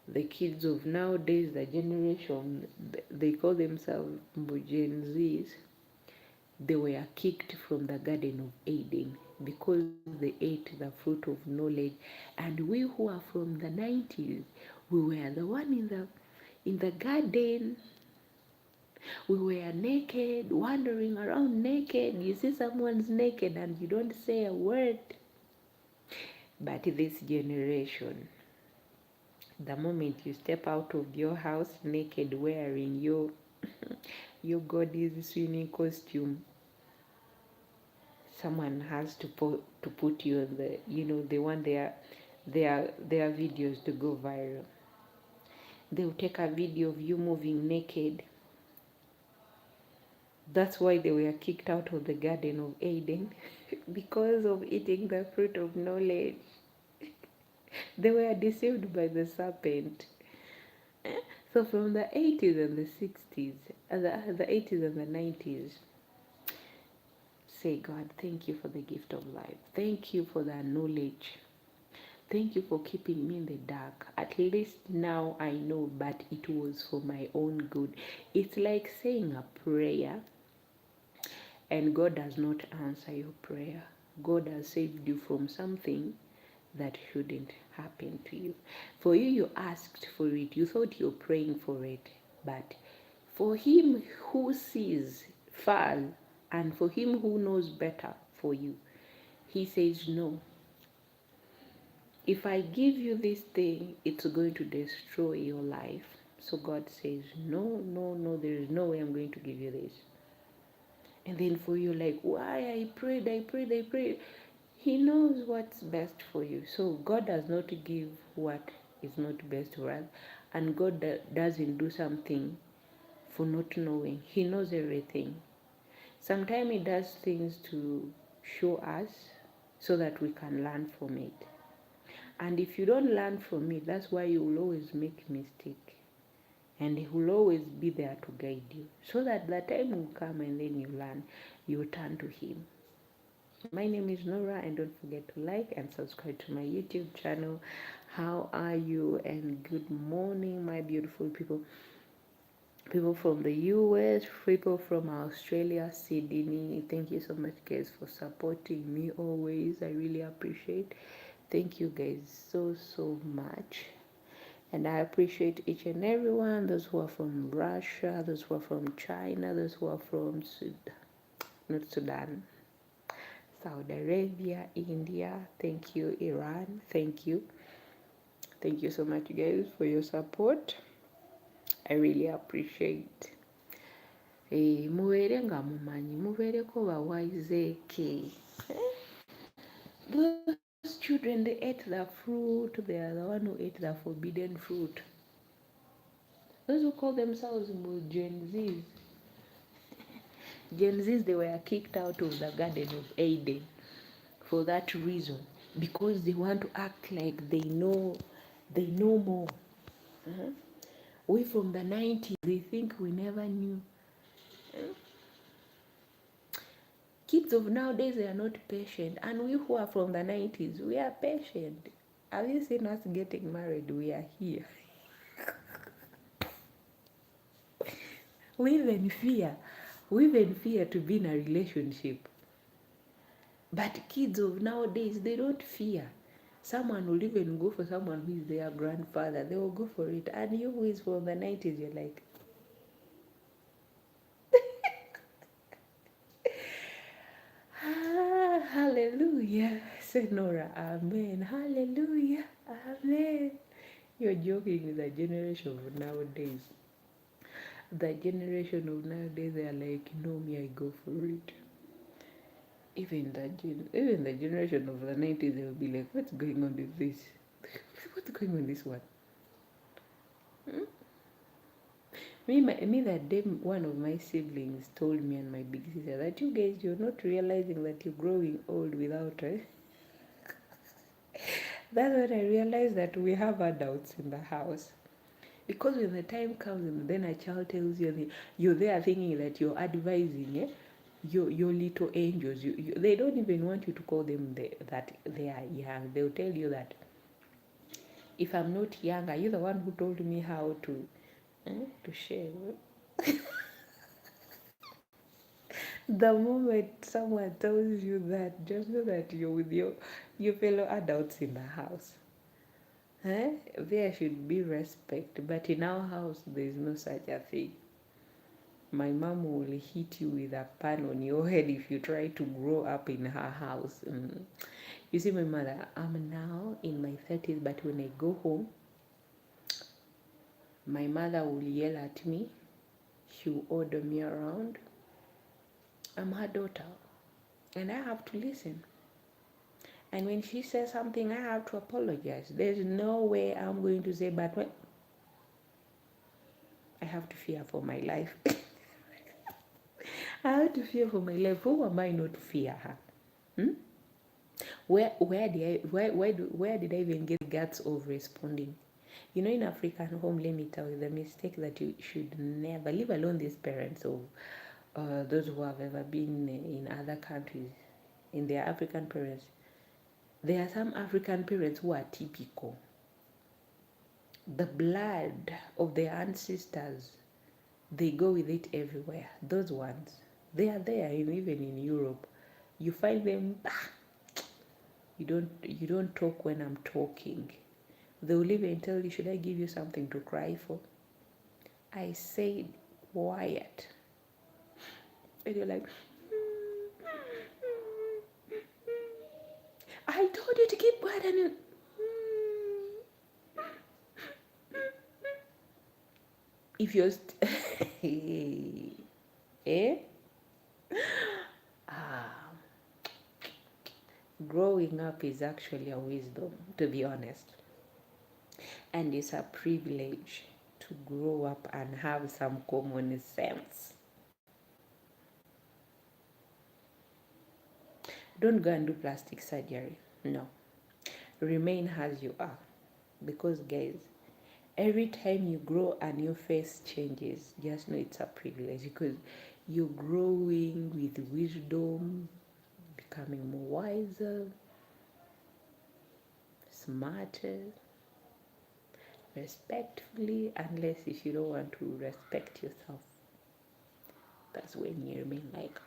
The kids of nowadays, the generation, they call themselves Gen Zs, they were kicked from the Garden of Eden because they ate the fruit of knowledge. And we who are from the 90s, we were the one in the garden. We were naked, wandering around naked. You see someone's naked and you don't say a word. But this generation, the moment you step out of your house naked, wearing your God's swimming costume, someone has to put you on they want their videos to go viral. They'll take a video of you moving naked. That's why they were kicked out of the Garden of Eden because of eating the fruit of knowledge. They were deceived by the serpent. So from the 80s and the 60s, the 80s and the 90s, say, God, thank you for the gift of life. Thank you for that knowledge. Thank you for keeping me in the dark. At least now I know, but it was for my own good. It's like saying a prayer and God does not answer your prayer. God has saved you from something that shouldn't happen to you. For you, you asked for it. You thought you're praying for it. But for him who sees far and for him who knows better for you, he says, no. If I give you this thing, it's going to destroy your life. So God says, no, no, no, there is no way I'm going to give you this. And then for you, like, why I prayed. He knows what's best for you. So God does not give what is not best for us. And God doesn't do something for not knowing. He knows everything. Sometimes He does things to show us so that we can learn from it. And if you don't learn from it, that's why you will always make mistake. And He will always be there to guide you. So that the time will come and then you learn, you turn to Him. My name is Nora, and don't forget to like and subscribe to my YouTube channel. How are you? And good morning, my beautiful people. People from the US, people from Australia, Sydney. Thank you so much, guys, for supporting me always. I really appreciate. Thank you, guys, so much. And I appreciate each and every one. Those who are from Russia, those who are from China, those who are from Sudan, Saudi Arabia, India. Thank you, Iran. Thank you. Thank you so much, guys, for your support. I really appreciate. Mubeere nga mumanyi, mubeereko bawayizeeke. Those children, they ate the fruit. They are the one who ate the forbidden fruit. Those who call themselves Gen Zs. Gen Zs, they were kicked out of the Garden of Eden for that reason, because they want to act like they know more. We from the 90s, they think we never knew. Kids of nowadays, they are not patient, and we who are from the 90s, we are patient. Have you seen us getting married? We are here. We even fear to be in a relationship. But kids of nowadays, they don't fear. Someone will even go for someone who is their grandfather. They will go for it. And you who is from the 90s, you're like, Say Nora, amen, hallelujah, amen. You're joking with the generation of nowadays. The generation of nowadays, they are like, no, me, I go for it. Even the generation of the 90s, they will be like, what's going on with this? What's going on with this one? Hmm? Me, that day, one of my siblings told me and my big sister that you guys, you're not realizing that you're growing old without it. That's when I realized that we have adults in the house. Because when the time comes and then a child tells you, you're there thinking that you're advising, your little angels. They don't even want you to call them that they are young. They'll tell you that if I'm not young, are you the one who told me how to share? The moment someone tells you that, just know that you're with your fellow adults in the house. There should be respect, but in our house, there is no such a thing. My mom will hit you with a pan on your head if you try to grow up in her house. You see, my mother, I'm now in my 30s, but when I go home, my mother will yell at me. She will order me around. I'm her daughter, and I have to listen. And when she says something, I have to apologize. There's no way I'm going to say, but what? I have to fear for my life. I have to fear for my life. Who am I not to fear her? Where did I even get the guts of responding? You know, in African home, let me tell you the mistake that you should never, leave alone these parents of those who have ever been in other countries, in their African parents. There are some African parents who are typical. The blood of their ancestors, they go with it everywhere. Those ones, they are there, even in Europe. You find them, you don't talk when I'm talking. They will even tell you, should I give you something to cry for? I said, quiet. And you're like, I told you to keep quiet. And you, if you're, eh? Growing up is actually a wisdom, to be honest. And it's a privilege to grow up and have some common sense. Don't go and do plastic surgery. No. Remain as you are. Because, guys, every time you grow and your face changes, just know it's a privilege because you're growing with wisdom, becoming more wiser, smarter, respectfully, unless if you don't want to respect yourself. That's when you remain like,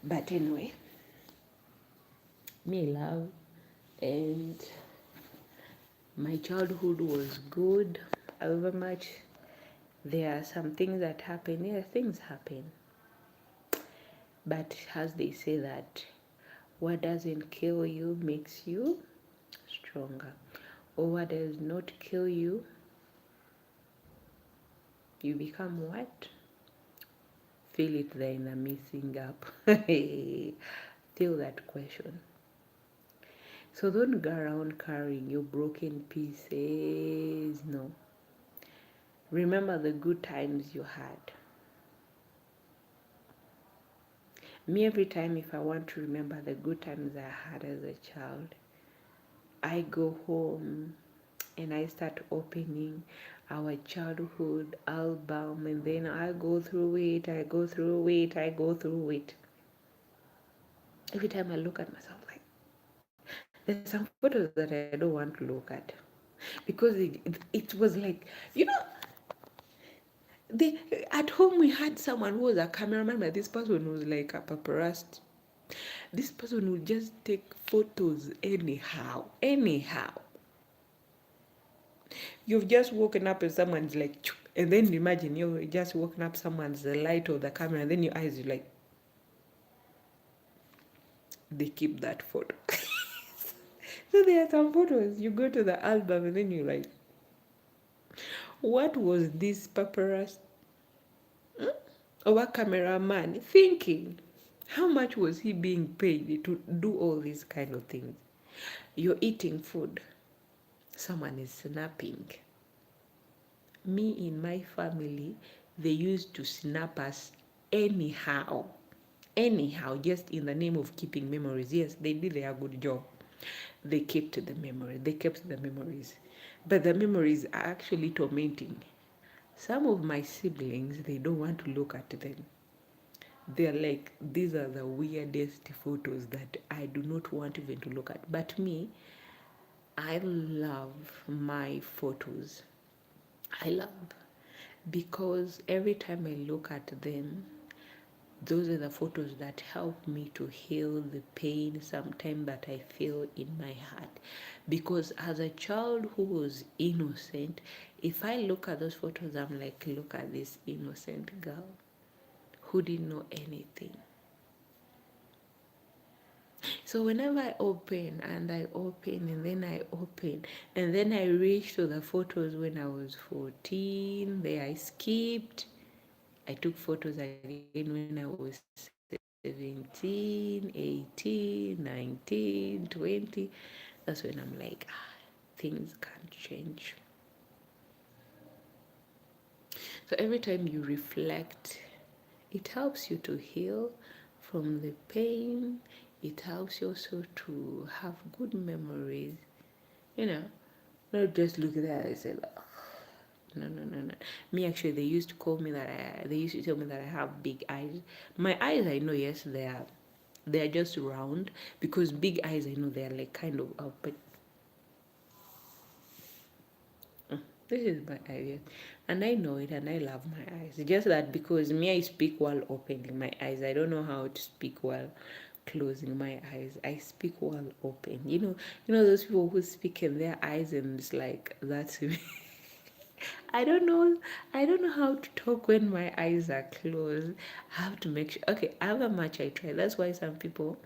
but anyway, me love, and my childhood was good. However much there are some things that happen, things happen. But as they say that what doesn't kill you makes you stronger. Or what does not kill you, you become what? Feel it there in the missing gap. Feel that question. So don't go around carrying your broken pieces. No. Remember the good times you had. Me, every time if I want to remember the good times I had as a child, I go home and I start opening our childhood album, and then I go through it. Every time I look at myself, like, there's some photos that I don't want to look at because it was like, at home we had someone who was a cameraman, but this person was like a paparazzi. This person would just take photos anyhow. You've just woken up and someone's like, and then imagine you've just woken up, someone's the light of the camera, and then your eyes are like, they keep that photo. So there are some photos, you go to the album and then you're like, what was this paparazzi or a cameraman thinking? How much was he being paid to do all these kind of things? You're eating food, someone is snapping. Me, in my family, they used to snap us anyhow. Anyhow, just in the name of keeping memories. Yes, they did a good job. They kept the memory. They kept the memories. But the memories are actually tormenting. Some of my siblings, they don't want to look at them. They're like, these are the weirdest photos that I do not want even to look at. But me, I love my photos. I love, because every time I look at them, those are the photos that help me to heal the pain sometimes that I feel in my heart. Because as a child who was innocent, if I look at those photos, I'm like, look at this innocent girl who didn't know anything. So whenever I open and I open and then I open and then I reach to the photos when I was 14, there I skipped. I took photos again when I was 17, 18, 19, 20. That's when I'm like, things can't change. So every time you reflect, it helps you to heal from the pain. It helps you also to have good memories. You know, not just look at that and say, oh, no. Me, actually, they used to call me that. They used to tell me that I have big eyes. My eyes, I know, yes, they are just round, because big eyes, I know, they are like kind of up. But this is my eyes, and I know it, and I love my eyes. Just that, because me, I speak while opening my eyes. I don't know how to speak while closing my eyes. I speak while open. You know those people who speak in their eyes, and it's like that's me. I don't know. I don't know how to talk when my eyes are closed. I have to make sure. Okay, however much I try. That's why some people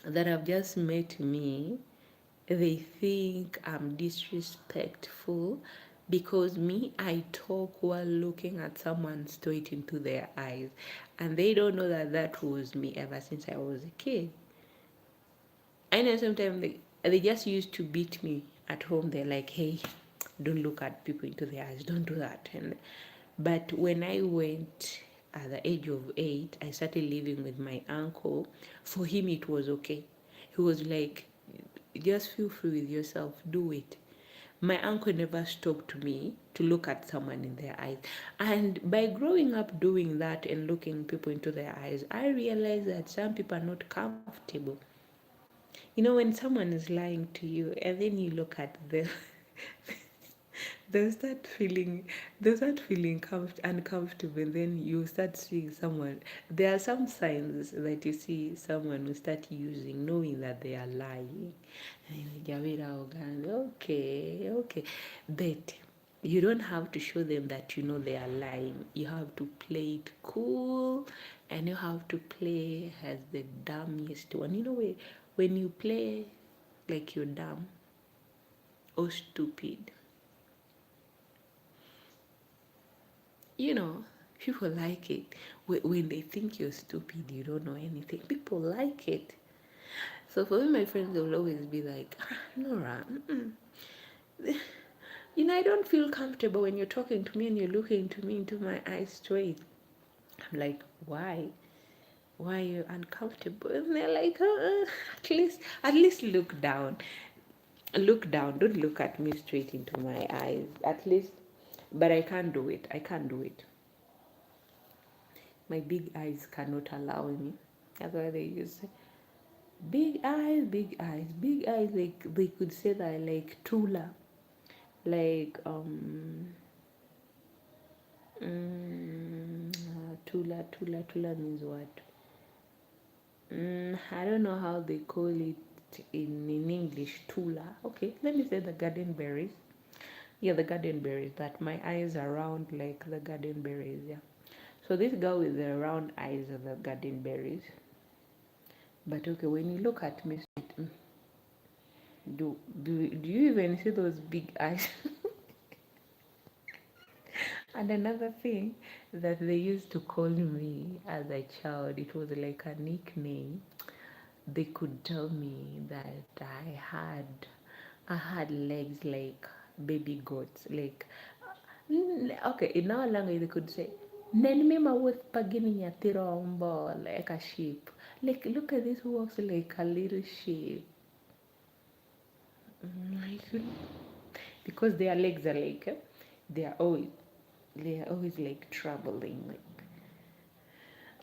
that have just met me, they think I'm disrespectful, because me, I talk while looking at someone straight into their eyes, and they don't know that that was me ever since I was a kid. I know sometimes they just used to beat me at home. They're like, hey, don't look at people into their eyes, don't do that. But when I went at the age of 8, I started living with my uncle. For him, it was okay. He was like, just feel free with yourself, do it. My uncle never stopped me to look at someone in their eyes. And by growing up doing that and looking people into their eyes, I realized that some people are not comfortable. When someone is lying to you and then you look at them, they'll start feeling uncomfortable, and then you start seeing someone. There are some signs that you see someone will start using, knowing that they are lying. And okay. But you don't have to show them that they are lying. You have to play it cool, and you have to play as the dumbest one. When you play like you're dumb or stupid, people like it. When they think you're stupid, you don't know anything, people like it. So for me, my friends will always be like, Nora, I don't feel comfortable when you're talking to me and you're looking to me into my eyes straight. I'm like, why? Why are you uncomfortable? And they're like, at least look down. Look down. Don't look at me straight into my eyes. At least, but I can't do it. My big eyes cannot allow me. That's why they use big eyes, big eyes, big eyes. Like they could say that like Tula, like Tula means what? I don't know how they call it in English. Tula. Okay, let me say the garden berries. Yeah, the garden berries. That my eyes are round like the garden berries. Yeah. So this girl with the round eyes of the garden berries, But okay, when you look at me straight, do you even see those big eyes? And another thing that they used to call me as a child, it was like a nickname. They could tell me that I had legs like baby goats. Like okay, in our language they could say Nenme mawuoth pagini nyathi rombo, like a sheep. Like look at this walks like a little sheep. Like because their legs are like they are always they are always like troubling, like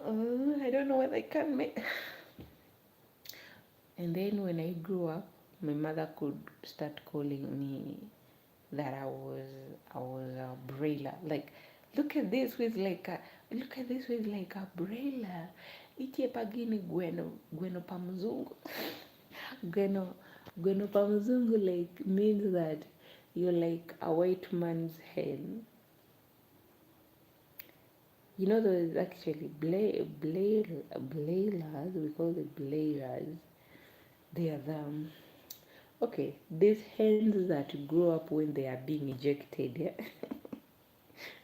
I don't know what I can make. And then when I grew up, my mother could start calling me that I was a brailer. Like look at this with like a brailer. Itie pagini gweno pamzungu. gweno gweno pamzungu like means that you're like a white man's hen. You know, there's actually blailers, we call it blailers. They are okay, these hens that grow up when they are being ejected, yeah?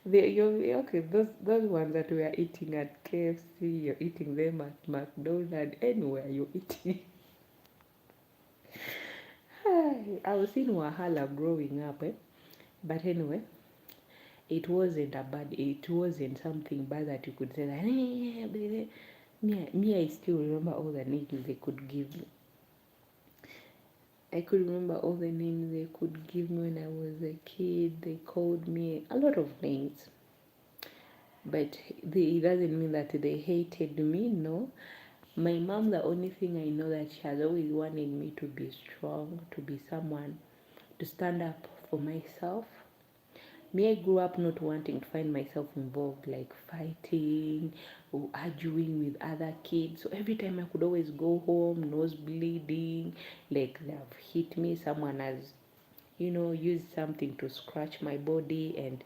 Okay, those ones that we are eating at KFC, you're eating them at McDonald's, anywhere you're eating. I was in Wahala growing up, but anyway, it wasn't something bad that you could say that, me, I still remember all the names they could give me. I could remember all the names they could give me when I was a kid. They called me a lot of names. But it doesn't mean that they hated me, no. My mom, the only thing I know that she has always wanted me to be strong, to be someone, to stand up for myself. Me, I grew up not wanting to find myself involved, like fighting or arguing with other kids. So every time I could always go home, nose bleeding, like they have hit me, someone has, used something to scratch my body, and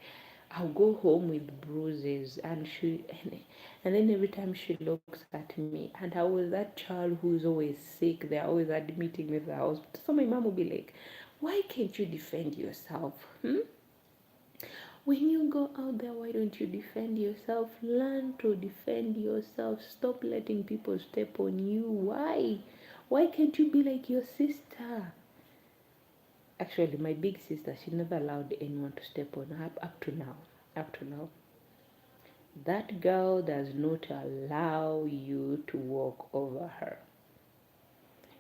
I'll go home with bruises, and then every time she looks at me, and I was that child who's always sick, they're always admitting me to the hospital. So my mom will be like, why can't you defend yourself? When you go out there, why don't you defend yourself? Learn to defend yourself. Stop letting people step on you. Why can't you be like your sister? Actually, my big sister, she never allowed anyone to step on her up to now. Up to now. That girl does not allow you to walk over her.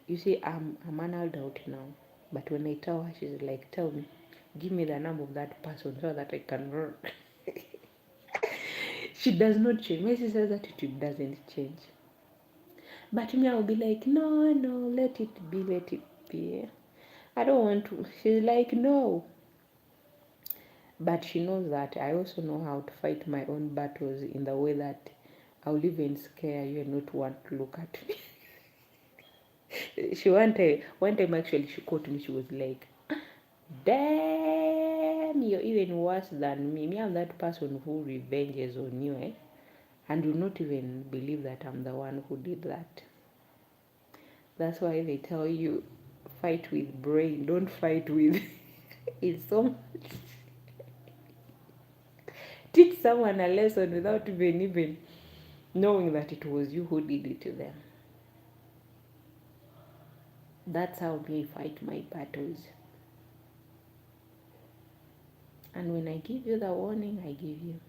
You see, I'm an adult now, but when I tell her, she's like, tell me, give me the number of that person so that I can run. She does not change. My sister's attitude doesn't change. But me, I'll be like, no, let it be, let it be. I don't want to. She's like, no. But she knows that I also know how to fight my own battles in the way that I'll even scare you and not want to look at me. One time actually she caught me, she was like, damn, you're even worse than me. Me, I'm that person who revenges on you, and do not even believe that I'm the one who did that. That's why they tell you fight with brain, don't fight with it's so much. Teach someone a lesson without even knowing that it was you who did it to them. That's how I fight my battles. And when I give you the warning, I give you.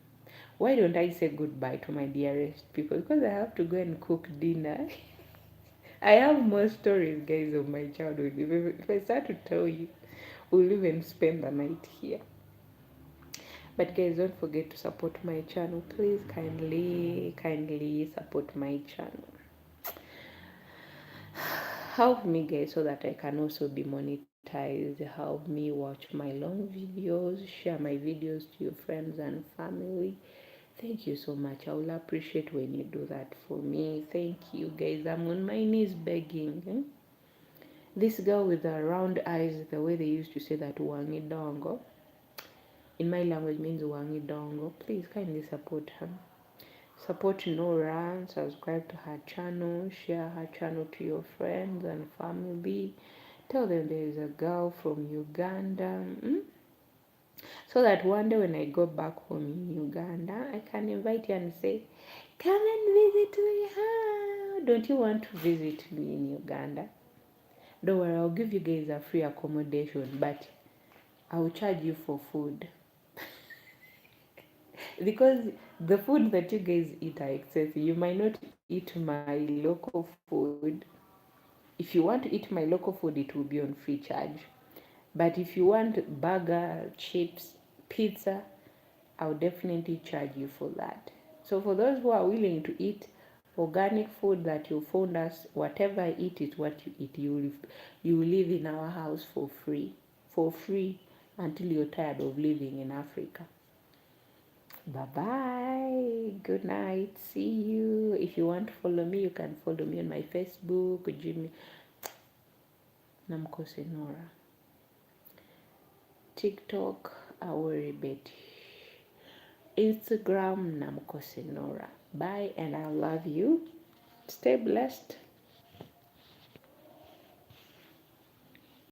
Why don't I say goodbye to my dearest people? Because I have to go and cook dinner. I have more stories, guys, of my childhood. If I start to tell you, we'll even spend the night here. But guys, don't forget to support my channel. Please kindly support my channel. Help me, guys, so that I can also be monetized. Help me watch my long videos, share my videos to your friends and family. Thank you so much. I will appreciate when you do that for me. Thank you, guys. I'm on my knees begging. This girl with the round eyes, the way they used to say that wangi dongo, in my language means wangi dongo. Please kindly support her. Support Norah, subscribe to her channel, share her channel to your friends and family. Tell them there is a girl from Uganda. So that one day when I go back home in Uganda, I can invite you and say, come and visit me. Don't you want to visit me in Uganda? Don't worry, I'll give you guys a free accommodation, but I'll charge you for food. Because the food that you guys eat are excessive. You might not eat my local food. If you want to eat my local food, it will be on free charge. But if you want burger, chips, pizza, I'll definitely charge you for that. So for those who are willing to eat organic food that you found us, whatever I eat is what you eat. You will live in our house for free until you're tired of living in Africa. Bye bye. Good night. See you. If you want to follow me, you can follow me on my Facebook, Jimmy Namukose Norah. TikTok, Awori Betty. Instagram, Namukose Norah. Bye, and I love you. Stay blessed.